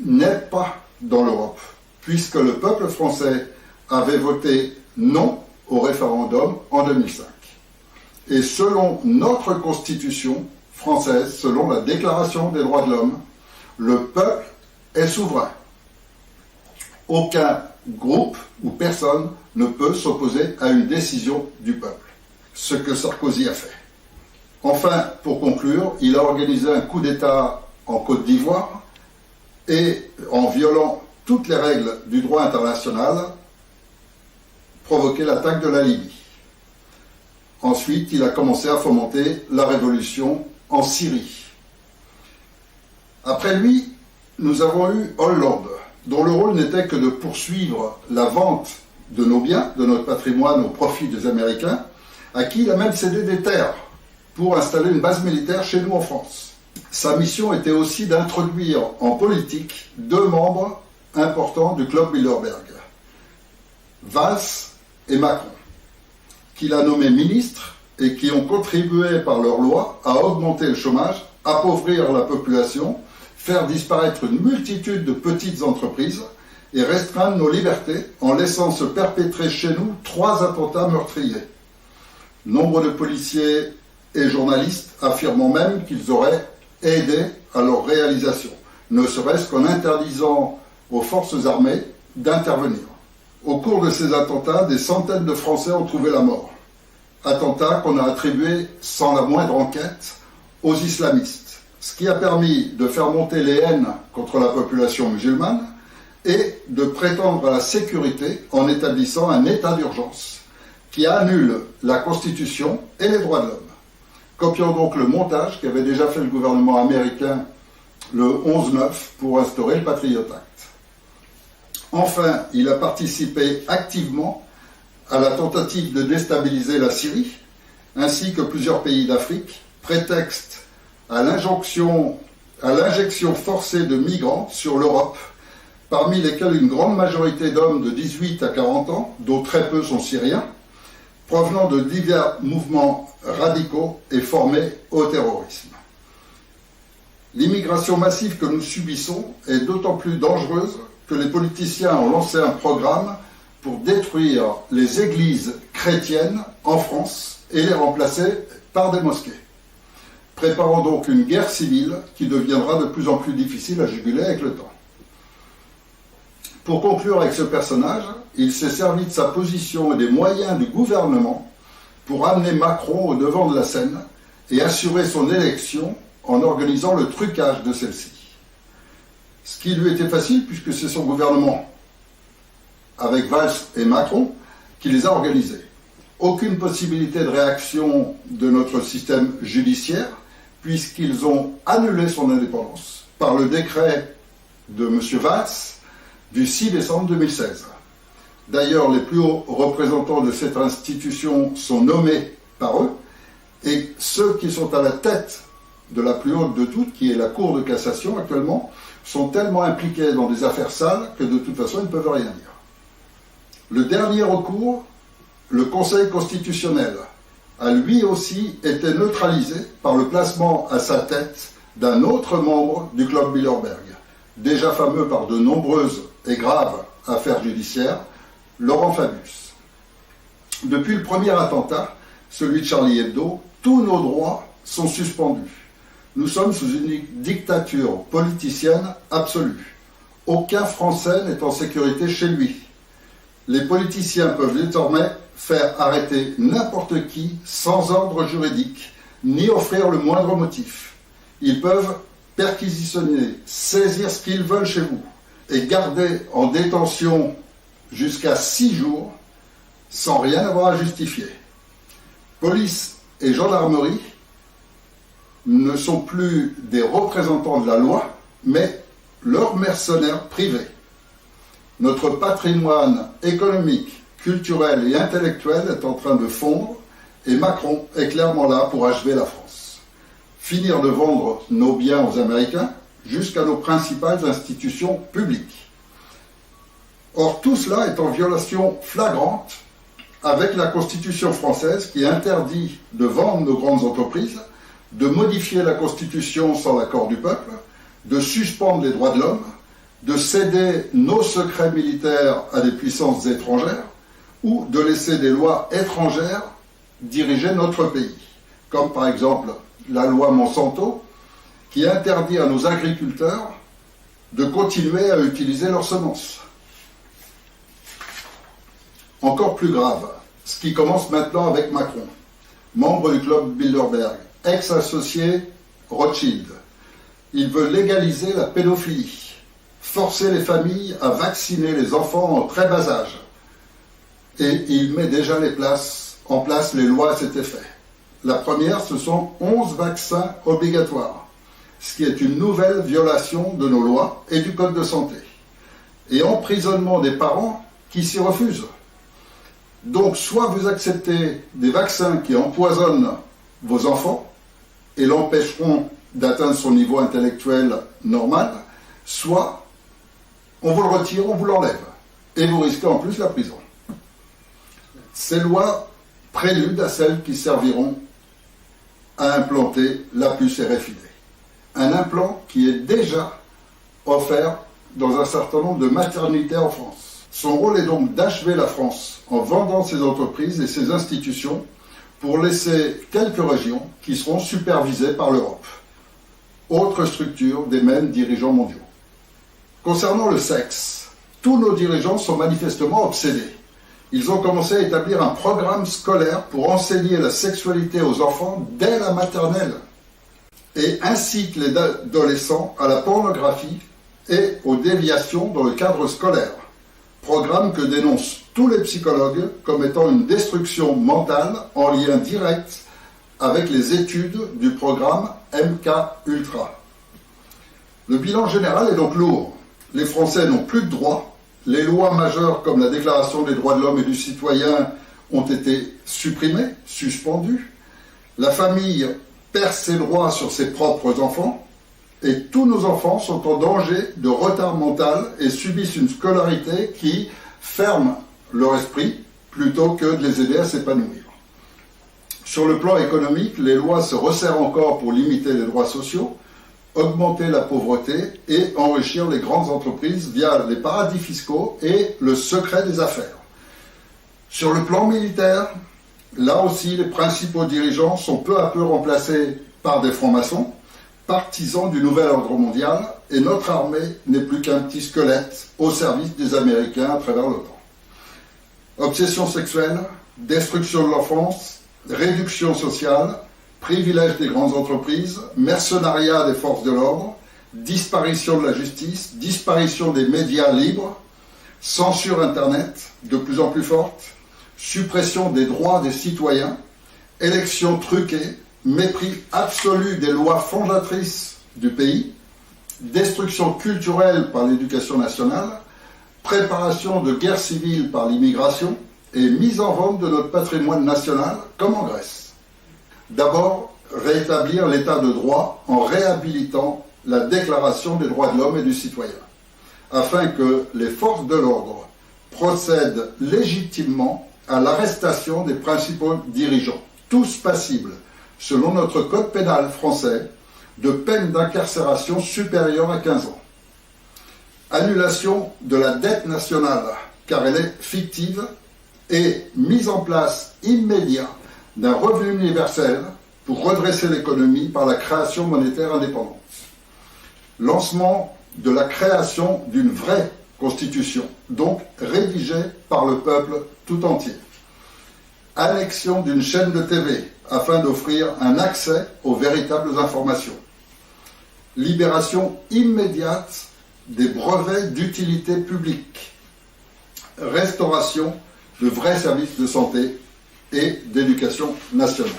n'est pas dans l'Europe, puisque le peuple français avait voté non au référendum en 2005. Et selon notre Constitution française, selon la Déclaration des droits de l'homme, le peuple est souverain. Aucun groupe ou personne ne peut s'opposer à une décision du peuple, ce que Sarkozy a fait. Enfin, pour conclure, il a organisé un coup d'État en Côte d'Ivoire et, en violant toutes les règles du droit international, provoqué l'attaque de la Libye. Ensuite, il a commencé à fomenter la révolution en Syrie. Après lui, nous avons eu Hollande, dont le rôle n'était que de poursuivre la vente de nos biens, de notre patrimoine au profit des Américains, à qui il a même cédé des terres pour installer une base militaire chez nous en France. Sa mission était aussi d'introduire en politique 2 membres importants du club Bilderberg, Valls et Macron, qu'il a nommés ministres et qui ont contribué par leurs lois à augmenter le chômage, appauvrir la population, faire disparaître une multitude de petites entreprises et restreindre nos libertés en laissant se perpétrer chez nous 3 attentats meurtriers. Nombre de policiers et journalistes affirmant même qu'ils auraient aidé à leur réalisation, ne serait-ce qu'en interdisant aux forces armées d'intervenir. Au cours de ces attentats, des centaines de Français ont trouvé la mort. Attentats qu'on a attribués sans la moindre enquête aux islamistes, ce qui a permis de faire monter les haines contre la population musulmane et de prétendre à la sécurité en établissant un état d'urgence qui annule la Constitution et les droits de l'homme. Copions donc le montage qu'avait déjà fait le gouvernement américain le 11-9 pour instaurer le Patriot Act. Enfin, il a participé activement à la tentative de déstabiliser la Syrie, ainsi que plusieurs pays d'Afrique, prétexte à l'injection forcée de migrants sur l'Europe, parmi lesquels une grande majorité d'hommes de 18 à 40 ans, dont très peu sont syriens, provenant de divers mouvements radicaux et formés au terrorisme. L'immigration massive que nous subissons est d'autant plus dangereuse que les politiciens ont lancé un programme pour détruire les églises chrétiennes en France et les remplacer par des mosquées. Préparons donc une guerre civile qui deviendra de plus en plus difficile à juguler avec le temps. Pour conclure avec ce personnage, il s'est servi de sa position et des moyens du gouvernement pour amener Macron au devant de la scène et assurer son élection en organisant le trucage de celle-ci. Ce qui lui était facile puisque c'est son gouvernement, avec Valls et Macron, qui les a organisés. Aucune possibilité de réaction de notre système judiciaire puisqu'ils ont annulé son indépendance par le décret de M. Valls du 6 décembre 2016. D'ailleurs, les plus hauts représentants de cette institution sont nommés par eux, et ceux qui sont à la tête de la plus haute de toutes, qui est la Cour de cassation actuellement, sont tellement impliqués dans des affaires sales que de toute façon ils ne peuvent rien dire. Le dernier recours, le Conseil constitutionnel, a lui aussi été neutralisé par le placement à sa tête d'un autre membre du club Bilderberg, déjà fameux par de nombreuses et graves affaires judiciaires, Laurent Fabius. Depuis le premier attentat, celui de Charlie Hebdo, tous nos droits sont suspendus. Nous sommes sous une dictature politicienne absolue. Aucun Français n'est en sécurité chez lui. Les politiciens peuvent désormais faire arrêter n'importe qui sans ordre juridique, ni offrir le moindre motif. Ils peuvent perquisitionner, saisir ce qu'ils veulent chez vous et garder en détention jusqu'à 6 jours sans rien avoir à justifier. Police et gendarmerie ne sont plus des représentants de la loi, mais leurs mercenaires privés. Notre patrimoine économique, culturel et intellectuel est en train de fondre et Macron est clairement là pour achever la France. Finir de vendre nos biens aux Américains jusqu'à nos principales institutions publiques. Or, tout cela est en violation flagrante avec la Constitution française qui interdit de vendre nos grandes entreprises, de modifier la Constitution sans l'accord du peuple, de suspendre les droits de l'homme, de céder nos secrets militaires à des puissances étrangères ou de laisser des lois étrangères diriger notre pays, comme par exemple la loi Monsanto qui interdit à nos agriculteurs de continuer à utiliser leurs semences. Encore plus grave, ce qui commence maintenant avec Macron, membre du club Bilderberg, ex-associé Rothschild. Il veut légaliser la pédophilie, forcer les familles à vacciner les enfants en très bas âge. Et il met déjà en place les lois à cet effet. La première, ce sont 11 vaccins obligatoires, ce qui est une nouvelle violation de nos lois et du code de santé. Et emprisonnement des parents qui s'y refusent. Donc, soit vous acceptez des vaccins qui empoisonnent vos enfants et l'empêcheront d'atteindre son niveau intellectuel normal, soit on vous le retire, on vous l'enlève. Et vous risquez en plus la prison. Ces lois préludent à celles qui serviront à implanter la puce RFID. Un implant qui est déjà offert dans un certain nombre de maternités en France. Son rôle est donc d'achever la France en vendant ses entreprises et ses institutions pour laisser quelques régions qui seront supervisées par l'Europe. Autre structure des mêmes dirigeants mondiaux. Concernant le sexe, tous nos dirigeants sont manifestement obsédés. Ils ont commencé à établir un programme scolaire pour enseigner la sexualité aux enfants dès la maternelle et incitent les adolescents à la pornographie et aux déviations dans le cadre scolaire. Programme que dénoncent tous les psychologues comme étant une destruction mentale en lien direct avec les études du programme MK Ultra. Le bilan général est donc lourd. Les Français n'ont plus de droits. Les lois majeures comme la Déclaration des droits de l'homme et du citoyen ont été supprimées, suspendues. La famille perd ses droits sur ses propres enfants. Et tous nos enfants sont en danger de retard mental et subissent une scolarité qui ferme leur esprit plutôt que de les aider à s'épanouir. Sur le plan économique, les lois se resserrent encore pour limiter les droits sociaux, augmenter la pauvreté et enrichir les grandes entreprises via les paradis fiscaux et le secret des affaires. Sur le plan militaire, là aussi, les principaux dirigeants sont peu à peu remplacés par des francs-maçons, partisans du nouvel ordre mondial, et notre armée n'est plus qu'un petit squelette au service des Américains à travers l'OTAN. Obsession sexuelle, destruction de l'enfance, réduction sociale, privilège des grandes entreprises, mercenariat des forces de l'ordre, disparition de la justice, disparition des médias libres, censure Internet de plus en plus forte, suppression des droits des citoyens, élections truquées, mépris absolu des lois fondatrices du pays, destruction culturelle par l'éducation nationale, préparation de guerre civile par l'immigration et mise en vente de notre patrimoine national comme en Grèce. D'abord, rétablir l'état de droit en réhabilitant la Déclaration des droits de l'homme et du citoyen, afin que les forces de l'ordre procèdent légitimement à l'arrestation des principaux dirigeants, tous passibles, selon notre code pénal français, de peine d'incarcération supérieure à 15 ans. Annulation de la dette nationale, car elle est fictive, et mise en place immédiate d'un revenu universel pour redresser l'économie par la création monétaire indépendante. Lancement de la création d'une vraie constitution, donc rédigée par le peuple tout entier. Annexion d'une chaîne de TV, afin d'offrir un accès aux véritables informations. Libération immédiate des brevets d'utilité publique. Restauration de vrais services de santé et d'éducation nationale.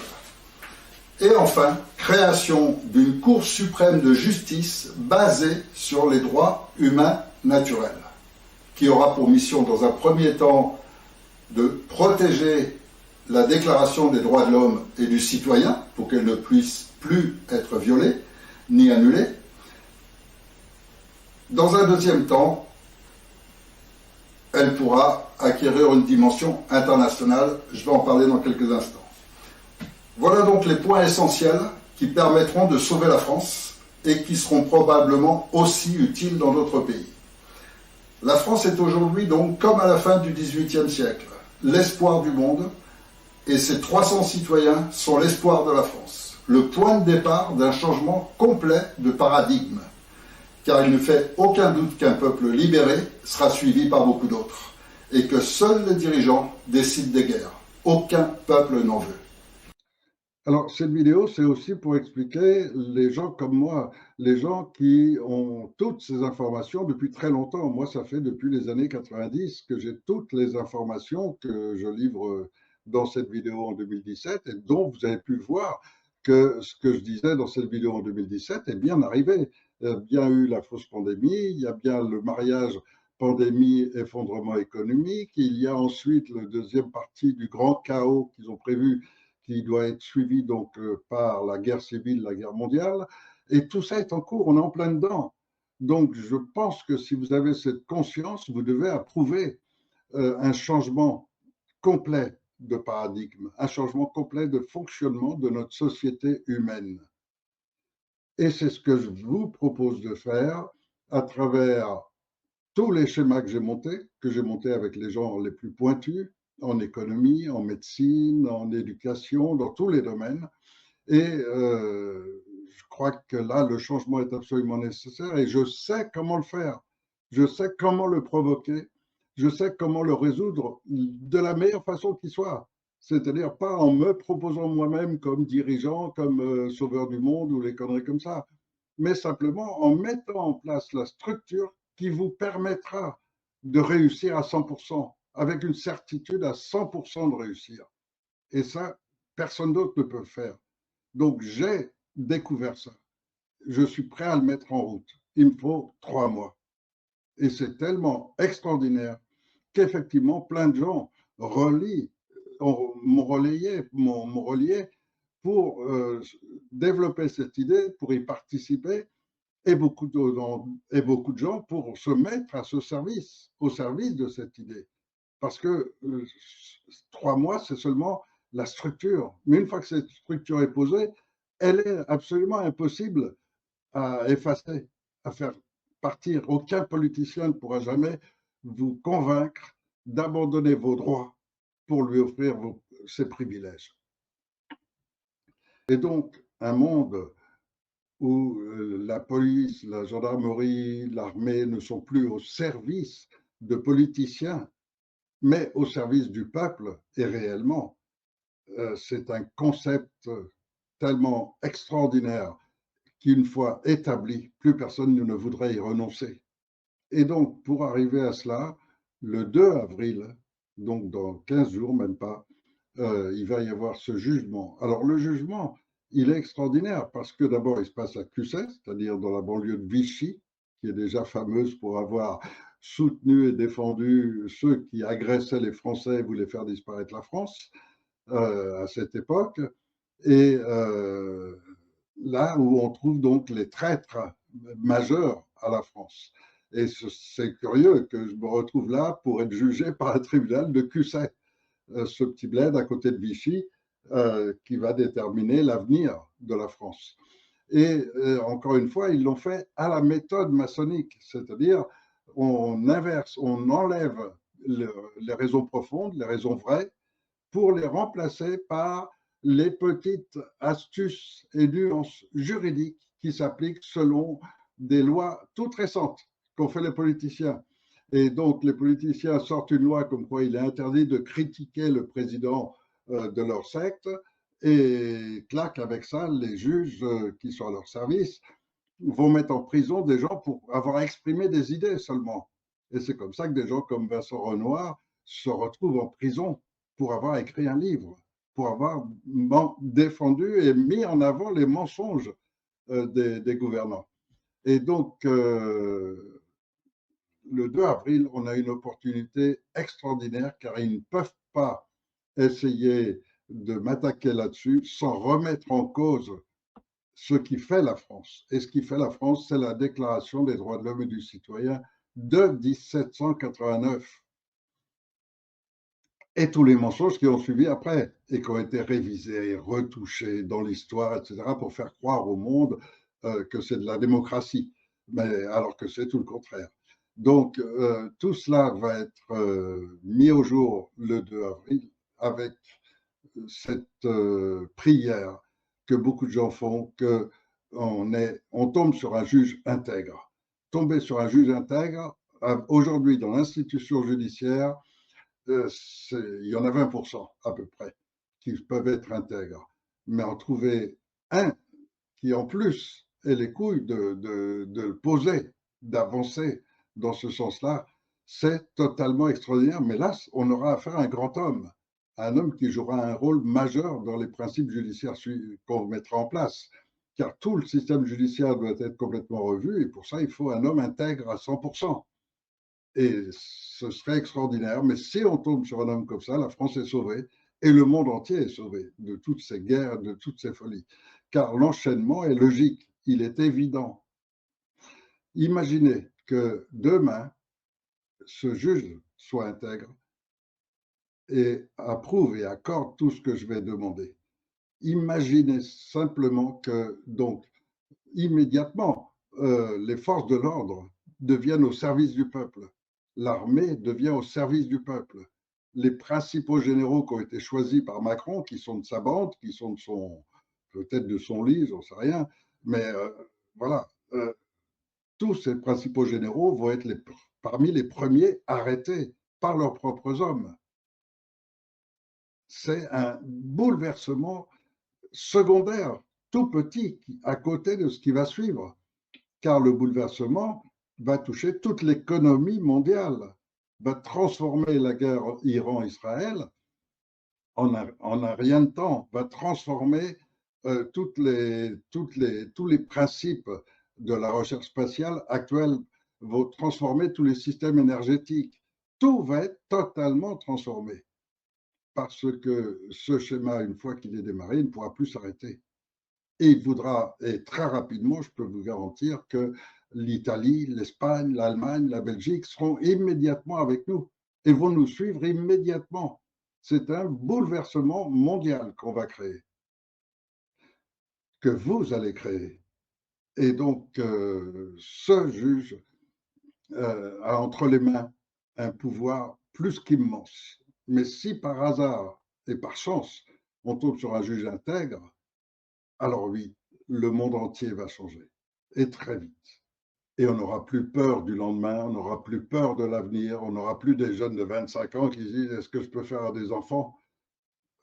Et enfin, création d'une Cour suprême de justice basée sur les droits humains naturels, qui aura pour mission, dans un premier temps, de protéger la Déclaration des droits de l'homme et du citoyen pour qu'elle ne puisse plus être violée ni annulée. Dans un deuxième temps, elle pourra acquérir une dimension internationale. Je vais en parler dans quelques instants. Voilà donc les points essentiels qui permettront de sauver la France et qui seront probablement aussi utiles dans d'autres pays. La France est aujourd'hui donc, comme à la fin du XVIIIe siècle, l'espoir du monde, et ses 300 citoyens sont l'espoir de la France, le point de départ d'un changement complet de paradigme, car il ne fait aucun doute qu'un peuple libéré sera suivi par beaucoup d'autres, et que seuls les dirigeants décident des guerres. Aucun peuple n'en veut. Alors, cette vidéo, c'est aussi pour expliquer les gens comme moi, les gens qui ont toutes ces informations depuis très longtemps. Moi, ça fait depuis les années 90 que j'ai toutes les informations que je livre dans cette vidéo en 2017 et dont vous avez pu voir que ce que je disais dans cette vidéo en 2017 est bien arrivé. Il y a bien eu la fausse pandémie, il y a bien le mariage pandémie, effondrement économique, il y a ensuite la deuxième partie du grand chaos qu'ils ont prévu qui doit être suivi donc par la guerre civile, la guerre mondiale, et tout ça est en cours, on est en plein dedans. Donc je pense que si vous avez cette conscience, vous devez approuver un changement complet de paradigme, un changement complet de fonctionnement de notre société humaine. Et c'est ce que je vous propose de faire à travers tous les schémas que j'ai montés avec les gens les plus pointus, en économie, en médecine, en éducation, dans tous les domaines. Et je crois que là, le changement est absolument nécessaire et je sais comment le faire. Je sais comment le provoquer. Je sais comment le résoudre de la meilleure façon qui soit. C'est-à-dire pas en me proposant moi-même comme dirigeant, comme sauveur du monde ou les conneries comme ça, mais simplement en mettant en place la structure qui vous permettra de réussir à 100%, avec une certitude à 100% de réussir. Et ça, personne d'autre ne peut le faire. Donc, j'ai découvert ça. Je suis prêt à le mettre en route. Il me faut 3 mois. Et c'est tellement extraordinaire qu'effectivement, plein de gens m'ont relié pour développer cette idée, pour y participer, et beaucoup de gens pour se mettre à ce service, au service de cette idée. Parce que 3 mois, c'est seulement la structure. Mais une fois que cette structure est posée, elle est absolument impossible à effacer, à faire partir. Aucun politicien ne pourra jamais vous convaincre d'abandonner vos droits pour lui offrir ses privilèges. Et donc, un monde où la police, la gendarmerie, l'armée ne sont plus au service de politiciens, mais au service du peuple, et réellement, c'est un concept tellement extraordinaire qu'une fois établi, plus personne ne voudrait y renoncer. Et donc, pour arriver à cela, le 2 avril, donc dans 15 jours, même pas, il va y avoir ce jugement. Alors, le jugement, il est extraordinaire parce que d'abord, il se passe à Cusset, c'est-à-dire dans la banlieue de Vichy, qui est déjà fameuse pour avoir soutenu et défendu ceux qui agressaient les Français et voulaient faire disparaître la France à cette époque. Et là où on trouve donc les traîtres majeurs à la France. Et c'est curieux que je me retrouve là pour être jugé par un tribunal de Cusset, ce petit bled à côté de Vichy, qui va déterminer l'avenir de la France. Et encore une fois, ils l'ont fait à la méthode maçonnique, c'est-à-dire on inverse, on enlève les raisons profondes, les raisons vraies, pour les remplacer par les petites astuces et nuances juridiques qui s'appliquent selon des lois toutes récentes qu'ont fait les politiciens. Et donc, les politiciens sortent une loi comme quoi il est interdit de critiquer le président de leur secte et claquent avec ça, les juges qui sont à leur service vont mettre en prison des gens pour avoir exprimé des idées seulement. Et c'est comme ça que des gens comme Vincent Renoir se retrouve en prison pour avoir écrit un livre, pour avoir défendu et mis en avant les mensonges des gouvernants. Et donc, le 2 avril, on a une opportunité extraordinaire car ils ne peuvent pas essayer de m'attaquer là-dessus sans remettre en cause ce qui fait la France. Et ce qui fait la France, c'est la Déclaration des droits de l'homme et du citoyen de 1789 et tous les mensonges qui ont suivi après et qui ont été révisés, retouchés dans l'histoire, etc., pour faire croire au monde que c'est de la démocratie, mais alors que c'est tout le contraire. Donc, tout cela va être mis au jour le 2 avril avec cette prière que beaucoup de gens font, qu'on tombe sur un juge intègre. Tomber sur un juge intègre, aujourd'hui dans l'institution judiciaire, il y en a 20% à peu près qui peuvent être intègres. Mais en trouver un qui en plus ait les couilles de le poser, d'avancer dans ce sens-là, c'est totalement extraordinaire. Mais là, on aura affaire à un grand homme, un homme qui jouera un rôle majeur dans les principes judiciaires qu'on mettra en place. Car tout le système judiciaire doit être complètement revu et pour ça, il faut un homme intègre à 100%. Et ce serait extraordinaire. Mais si on tombe sur un homme comme ça, la France est sauvée et le monde entier est sauvé de toutes ces guerres, de toutes ces folies. Car l'enchaînement est logique, il est évident. Imaginez que demain, ce juge soit intègre et approuve et accorde tout ce que je vais demander. Imaginez simplement que, donc, immédiatement, les forces de l'ordre deviennent au service du peuple. L'armée devient au service du peuple. Les principaux généraux qui ont été choisis par Macron, qui sont de sa bande, qui sont de son, peut-être de son lit, j'en sais rien, mais voilà, tous ces principaux généraux vont être parmi les premiers arrêtés par leurs propres hommes. C'est un bouleversement secondaire, tout petit, à côté de ce qui va suivre, car le bouleversement va toucher toute l'économie mondiale, va transformer la guerre Iran-Israël en un rien de temps, va transformer tous les principes de la recherche spatiale actuelle, vont transformer tous les systèmes énergétiques. Tout va être totalement transformé parce que ce schéma, une fois qu'il est démarré, il ne pourra plus s'arrêter. Et il voudra, et très rapidement, je peux vous garantir que l'Italie, l'Espagne, l'Allemagne, la Belgique seront immédiatement avec nous et vont nous suivre immédiatement. C'est un bouleversement mondial qu'on va créer, que vous allez créer. Et donc, ce juge a entre les mains un pouvoir plus qu'immense. Mais si par hasard et par chance, on tombe sur un juge intègre, alors oui, le monde entier va changer, et très vite. Et on n'aura plus peur du lendemain, on n'aura plus peur de l'avenir, on n'aura plus des jeunes de 25 ans qui disent « est-ce que je peux faire des enfants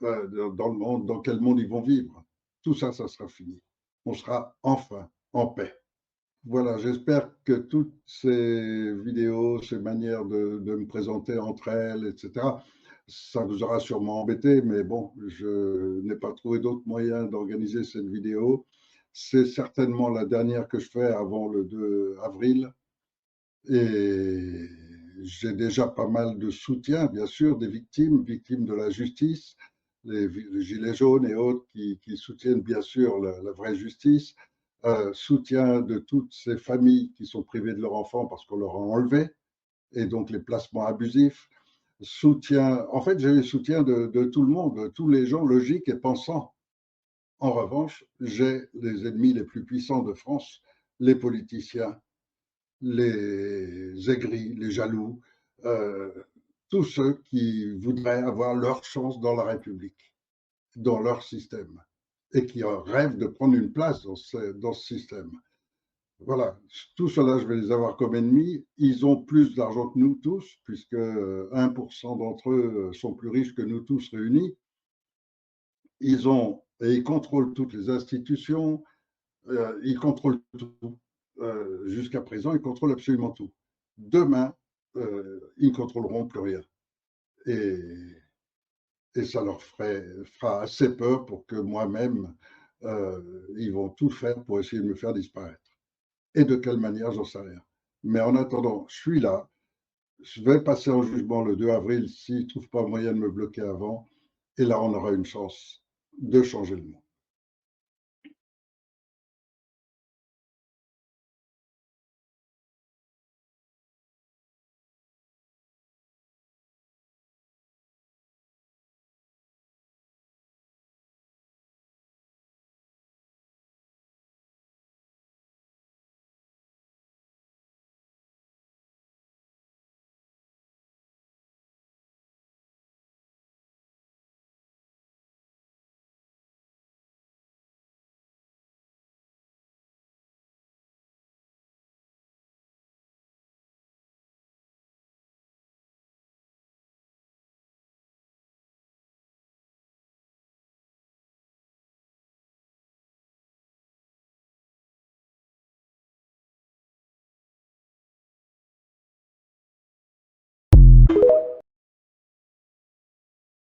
dans le monde, dans quel monde ils vont vivre ?» Tout ça, ça sera fini. On sera enfin en paix. Voilà, j'espère que toutes ces vidéos, ces manières de me présenter entre elles, etc., ça vous aura sûrement embêté, mais bon, je n'ai pas trouvé d'autre moyen d'organiser cette vidéo. C'est certainement la dernière que je fais avant le 2 avril. Et j'ai déjà pas mal de soutien, bien sûr, des victimes de la justice, les Gilets jaunes et autres qui soutiennent bien sûr la vraie justice. Soutien de toutes ces familles qui sont privées de leurs enfants parce qu'on leur a enlevé, et donc les placements abusifs. Soutien, en fait, j'ai le soutien de tout le monde, de tous les gens logiques et pensants. En revanche, j'ai les ennemis les plus puissants de France, les politiciens, les aigris, les jaloux, tous ceux qui voudraient avoir leur chance dans la République, dans leur système, et qui rêvent de prendre une place dans ce système. Voilà, tout cela, je vais les avoir comme ennemis. Ils ont plus d'argent que nous tous, puisque 1% d'entre eux sont plus riches que nous tous réunis. Ils contrôlent toutes les institutions, ils contrôlent tout. Jusqu'à présent, ils contrôlent absolument tout. Demain, ils ne contrôleront plus rien. et, et ça leur fera assez peur pour que moi-même, ils vont tout faire pour essayer de me faire disparaître. Et de quelle manière, j'en sais rien. Mais en attendant, je suis là. Je vais passer en jugement le 2 avril s'ils ne trouvent pas moyen de me bloquer avant. Et là, on aura une chance de changer le monde.